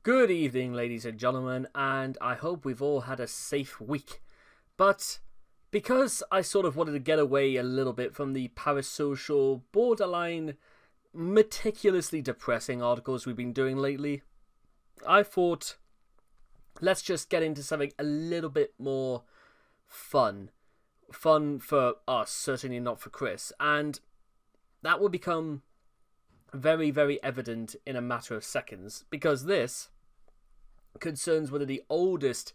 Good evening, ladies and gentlemen, and I hope we've all had a safe week. But because I sort of wanted to get away a little bit from the parasocial, borderline, meticulously depressing articles we've been doing lately, I thought, let's just get into something a little bit more fun. Fun for us, certainly not for Chris. And that will become very, very evident in a matter of seconds, because this concerns one of the oldest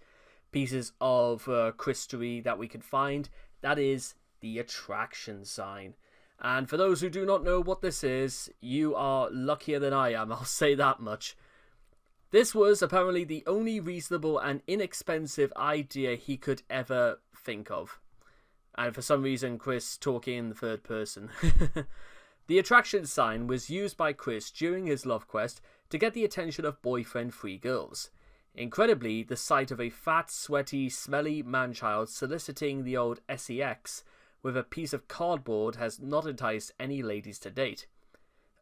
pieces of Christery that we could find. That is the attraction sign. And for those who do not know what this is, you are luckier than I am, I'll say that much. This was apparently the only reasonable and inexpensive idea he could ever think of. And for some reason, Chris talking in the third person. The attraction sign was used by Chris during his love quest to get the attention of boyfriend-free girls. Incredibly, the sight of a fat, sweaty, smelly man-child soliciting the old sex with a piece of cardboard has not enticed any ladies to date.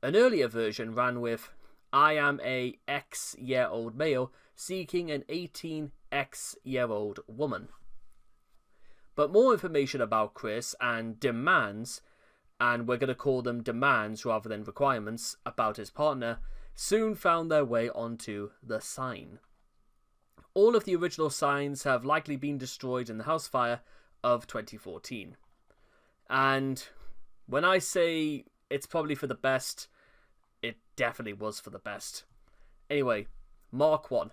An earlier version ran with, "I am a X-year-old male seeking an 18X-year-old woman." But more information about Chris and demands, and we're going to call them demands rather than requirements, about his partner, soon found their way onto the sign. All of the original signs have likely been destroyed in the house fire of 2014. And when I say it's probably for the best, it definitely was for the best. Anyway, Mark 1.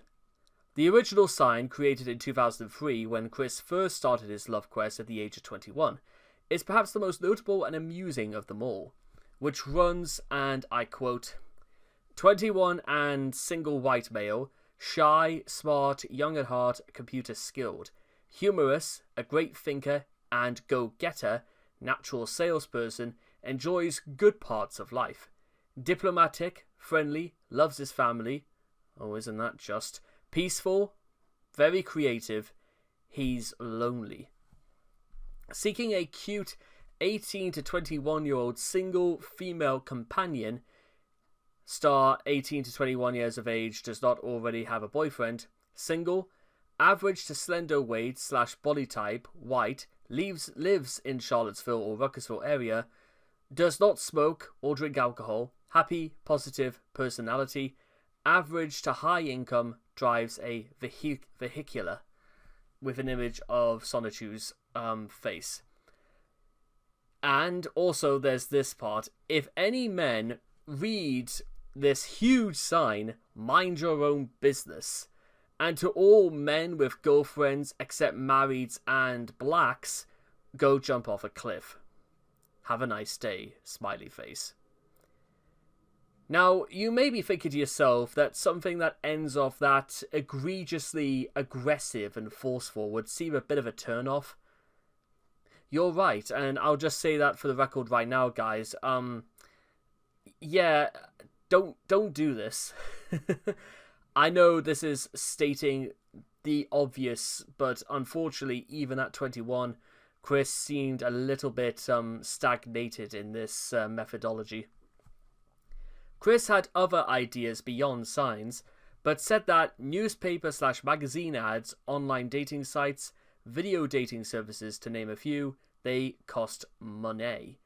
The original sign, created in 2003 when Chris first started his love quest at the age of 21, is perhaps the most notable and amusing of them all, which runs, and I quote, "21 and single white male, shy, smart, young at heart, computer skilled, humorous, a great thinker and go-getter, natural salesperson, enjoys good parts of life, diplomatic, friendly, loves his family, oh isn't that just, peaceful, very creative, he's lonely. Seeking a cute 18 to 21-year-old single female companion, star 18 to 21 years of age, does not already have a boyfriend, single, average to slender weight / body type, white, lives in Charlottesville or Ruckersville area, does not smoke or drink alcohol, happy, positive personality, average to high income, drives a vehicular," with an image of Sonichu's face. And also there's this part: "If any men read this huge sign, mind your own business. And to all men with girlfriends except marrieds and blacks, go jump off a cliff. Have a nice day, smiley face." Now, you may be thinking to yourself that something that ends off that egregiously aggressive and forceful would seem a bit of a turn-off. You're right, and I'll just say that for the record right now, guys. Yeah, don't do this. I know this is stating the obvious, but unfortunately, even at 21, Chris seemed a little bit stagnated in this methodology. Chris had other ideas beyond signs, but said that newspaper / magazine ads, online dating sites, video dating services, to name a few, they cost money.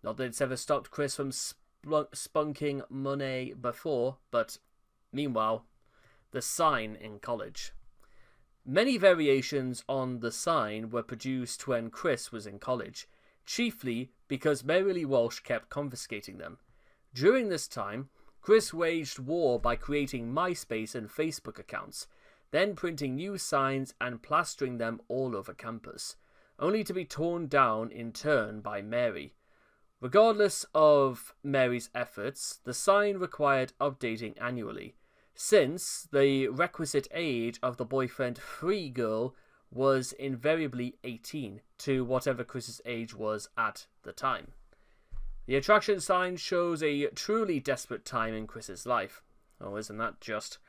Not that it's ever stopped Chris from spunking money before, but meanwhile, the sign in college. Many variations on the sign were produced when Chris was in college, chiefly because Mary Lee Walsh kept confiscating them. During this time, Chris waged war by creating MySpace and Facebook accounts, then printing new signs and plastering them all over campus, only to be torn down in turn by Mary. Regardless of Mary's efforts, the sign required updating annually, since the requisite age of the boyfriend-free girl was invariably 18 to whatever Chris's age was at the time. The attraction sign shows a truly desperate time in Chris's life. Oh, isn't that just?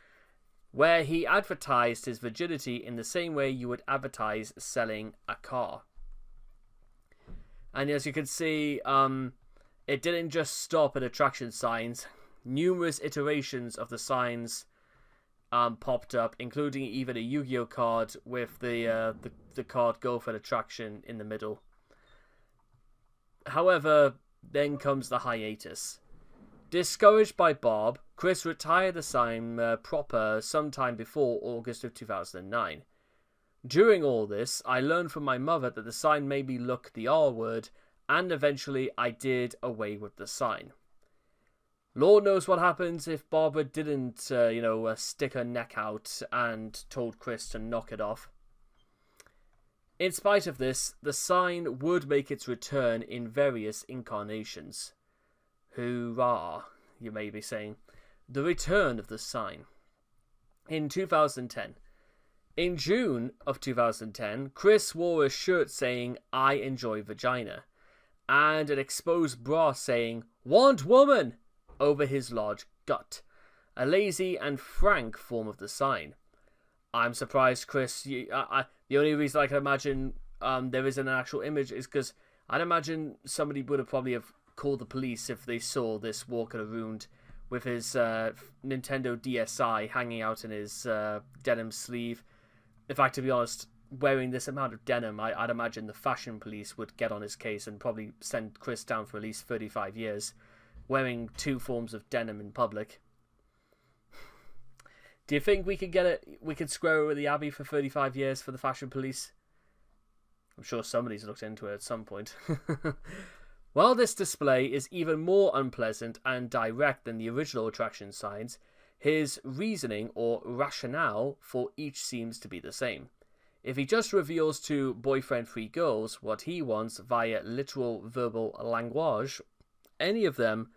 Where he advertised his virginity in the same way you would advertise selling a car. And as you can see, it didn't just stop at attraction signs. Numerous iterations of the signs popped up, including even a Yu-Gi-Oh card with the card Go for Attraction in the middle. However, then comes the hiatus. Discouraged by Bob, Chris retired the sign proper sometime before August of 2009. During all this, I learned from my mother that the sign made me look the R word, and eventually I did away with the sign. Lord knows what happens if Barbara didn't, stick her neck out and told Chris to knock it off. In spite of this, the sign would make its return in various incarnations. Hurrah, you may be saying. The return of the sign. In 2010. In June of 2010, Chris wore a shirt saying, "I enjoy vagina," and an exposed bra saying, "Want woman," over his large gut. A lazy and frank form of the sign. I'm surprised, Chris. The only reason I can imagine there isn't an actual image is because I'd imagine somebody would have probably have called the police if they saw this walking around with his Nintendo DSi hanging out in his denim sleeve. In fact, to be honest, wearing this amount of denim, I'd imagine the fashion police would get on his case and probably send Chris down for at least 35 years, wearing 2 forms of denim in public. Do you think we could square it with the Abbey for 35 years for the fashion police? I'm sure somebody's looked into it at some point. While this display is even more unpleasant and direct than the original attraction signs, his reasoning or rationale for each seems to be the same. If he just reveals to boyfriend-free girls what he wants via literal verbal language, any of them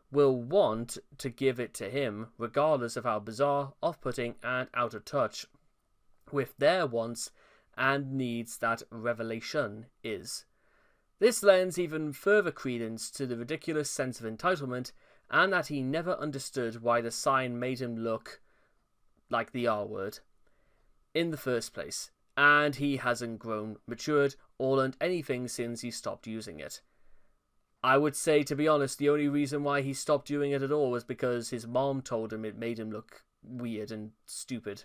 will want to give it to him, regardless of how bizarre, off-putting, and out of touch with their wants and needs that revelation is. This lends even further credence to the ridiculous sense of entitlement, and that he never understood why the sign made him look like the R word in the first place, and he hasn't grown, matured, or learned anything since he stopped using it. I would say, to be honest, the only reason why he stopped doing it at all was because his mom told him it made him look weird and stupid.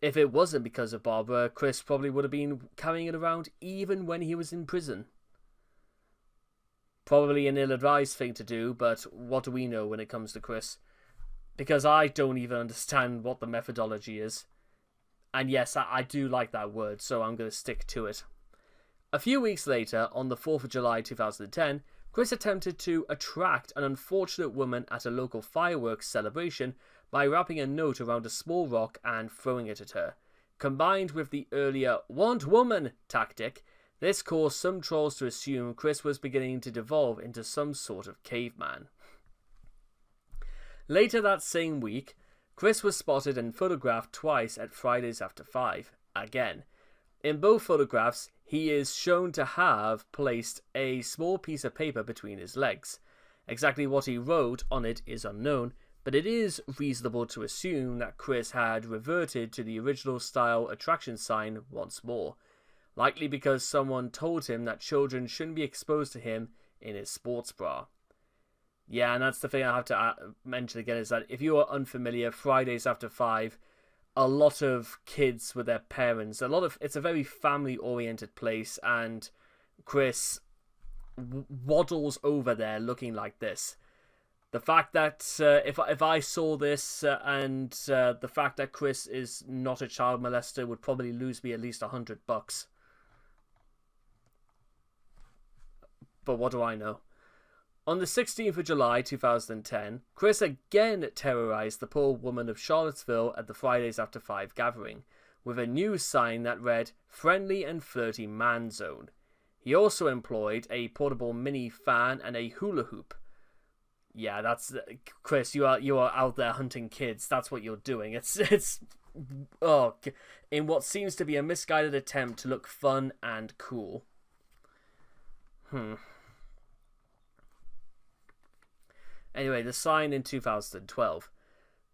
If it wasn't because of Barbara, Chris probably would have been carrying it around even when he was in prison. Probably an ill-advised thing to do, but what do we know when it comes to Chris? Because I don't even understand what the methodology is. And yes, I do like that word, so I'm going to stick to it. A few weeks later, on the 4th of July 2010, Chris attempted to attract an unfortunate woman at a local fireworks celebration by wrapping a note around a small rock and throwing it at her. Combined with the earlier "want woman" tactic, this caused some trolls to assume Chris was beginning to devolve into some sort of caveman. Later that same week, Chris was spotted and photographed twice at Fridays After 5, again. In both photographs, he is shown to have placed a small piece of paper between his legs. Exactly what he wrote on it is unknown, but it is reasonable to assume that Chris had reverted to the original style attraction sign once more, likely because someone told him that children shouldn't be exposed to him in his sports bra. Yeah, and that's the thing I have to mention again, is that if you are unfamiliar, Fridays After 5, a lot of kids with their parents, it's a very family-oriented place, and Chris waddles over there looking like this. The fact that if I saw this and the fact that Chris is not a child molester would probably lose me at least $100. But what do I know? On the 16th of July 2010, Chris again terrorized the poor woman of Charlottesville at the Fridays After 5 gathering, with a new sign that read, "Friendly and Flirty Man Zone." He also employed a portable mini fan and a hula hoop. Yeah, that's Chris. You are out there hunting kids. That's what you're doing. It's in what seems to be a misguided attempt to look fun and cool. Anyway, the sign in 2012.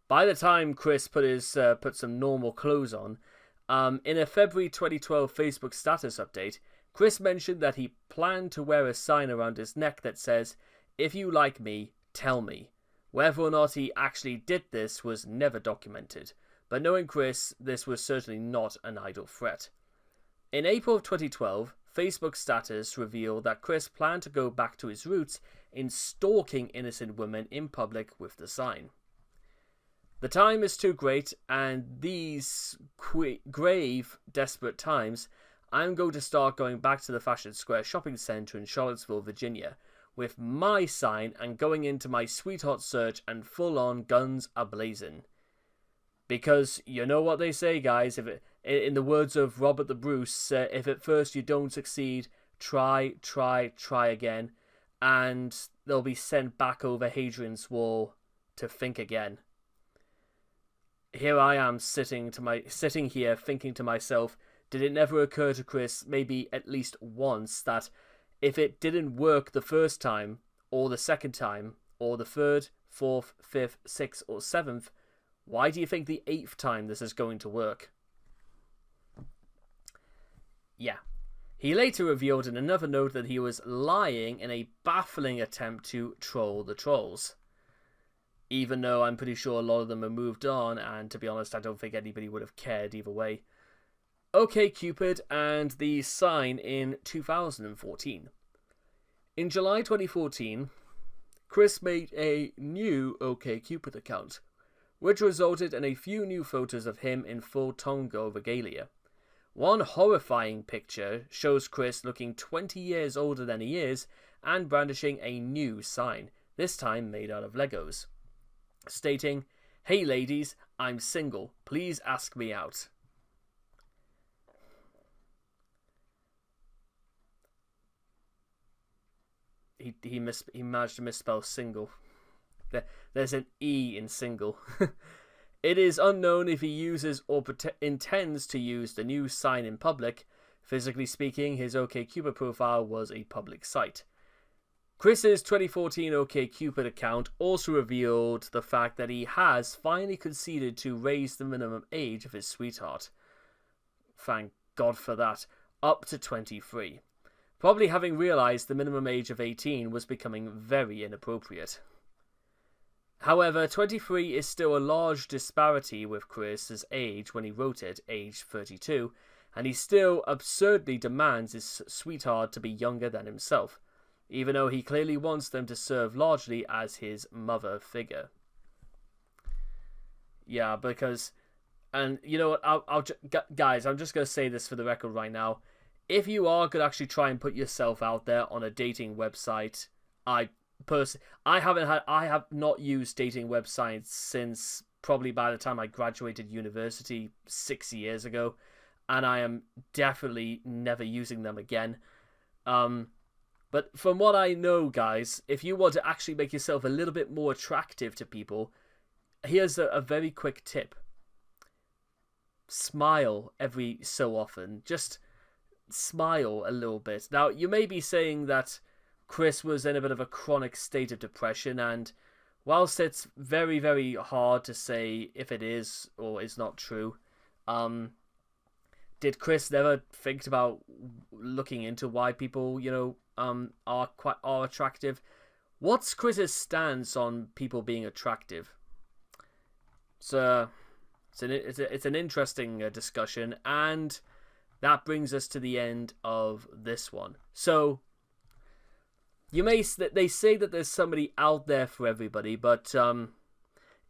By the time Chris put some normal clothes on, in a February 2012 Facebook status update, Chris mentioned that he planned to wear a sign around his neck that says, "If you like me, tell me." Whether or not he actually did this was never documented, but knowing Chris, this was certainly not an idle threat. In April of 2012, Facebook's status revealed that Chris planned to go back to his roots in stalking innocent women in public with the sign. The time is too great, and these grave, desperate times, I'm going to start going back to the Fashion Square shopping centre in Charlottesville, Virginia, with my sign and going into my sweetheart search and full-on guns a-blazing. Because you know what they say, guys, in the words of Robert the Bruce, if at first you don't succeed, try again, and they'll be sent back over Hadrian's Wall to think again. Here I am sitting here thinking to myself, did it never occur to Chris, maybe at least once, that if it didn't work the first time, or the second time, or the third, fourth, fifth, sixth, or seventh, why do you think the 8th time this is going to work? Yeah. He later revealed in another note that he was lying in a baffling attempt to troll the trolls. Even though I'm pretty sure a lot of them have moved on, and to be honest, I don't think anybody would have cared either way. OkCupid and the sign in 2014. In July 2014, Chris made a new OkCupid account, which resulted in a few new photos of him in full Tonga regalia. One horrifying picture shows Chris looking 20 years older than he is and brandishing a new sign, this time made out of Legos, stating, "Hey ladies, I'm single, please ask me out." He managed to misspell single. There's an E in single. It is unknown if he uses or intends to use the new sign in public. Physically speaking, his OkCupid profile was a public site. Chris's 2014 OkCupid account also revealed the fact that he has finally conceded to raise the minimum age of his sweetheart. Thank God for that. Up to 23. Probably having realized the minimum age of 18 was becoming very inappropriate. However, 23 is still a large disparity with Chris's age when he wrote it, age 32, and he still absurdly demands his sweetheart to be younger than himself, even though he clearly wants them to serve largely as his mother figure. Yeah, because, and you know what, guys, I'm just going to say this for the record right now. If you are going to actually try and put yourself out there on a dating website, I have not used dating websites since probably by the time I graduated university 6 years ago, and I am definitely never using them again. But from what I know, guys, if you want to actually make yourself a little bit more attractive to people, here's a very quick tip. Smile every so often. Just smile a little bit. Now, you may be saying that Chris was in a bit of a chronic state of depression, and whilst it's very, very hard to say if it is or is not true, did Chris never think about looking into why people, are attractive? What's Chris's stance on people being attractive? So it's an interesting discussion, and that brings us to the end of this one. So they say that there's somebody out there for everybody, but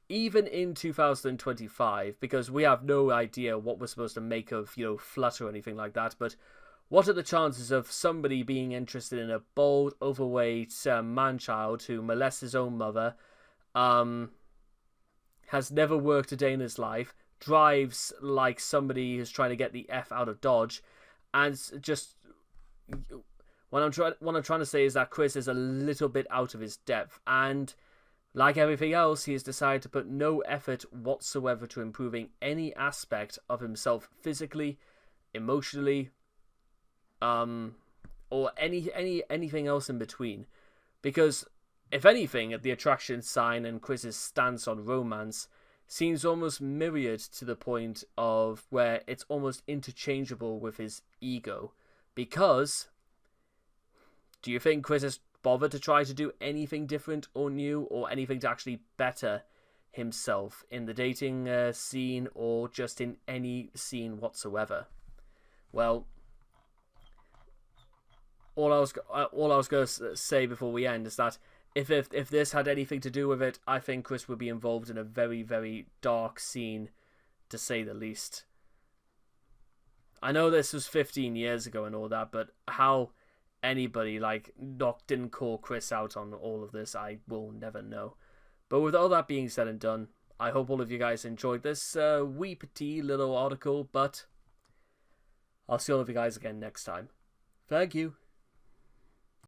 even in 2025, because we have no idea what we're supposed to make of, Flutter or anything like that, but what are the chances of somebody being interested in a bald, overweight man-child who molests his own mother, has never worked a day in his life, drives like somebody who's trying to get the F out of Dodge, and just what I'm trying to say is that Chris is a little bit out of his depth, and like everything else, he has decided to put no effort whatsoever to improving any aspect of himself physically, emotionally, or anything else in between. Because if anything, the attraction sign and Chris's stance on romance seems almost mirrored to the point of where it's almost interchangeable with his ego. Because do you think Chris has bothered to try to do anything different or new or anything to actually better himself in the dating scene or just in any scene whatsoever. Well, all I was going to say before we end is that if this had anything to do with it, I think Chris would be involved in a very, very dark scene, to say the least. I know this was 15 years ago and all that, but how anybody didn't call Chris out on all of this, I will never know. But with all that being said and done, I hope all of you guys enjoyed this wee petite little article, but I'll see all of you guys again next time. Thank you.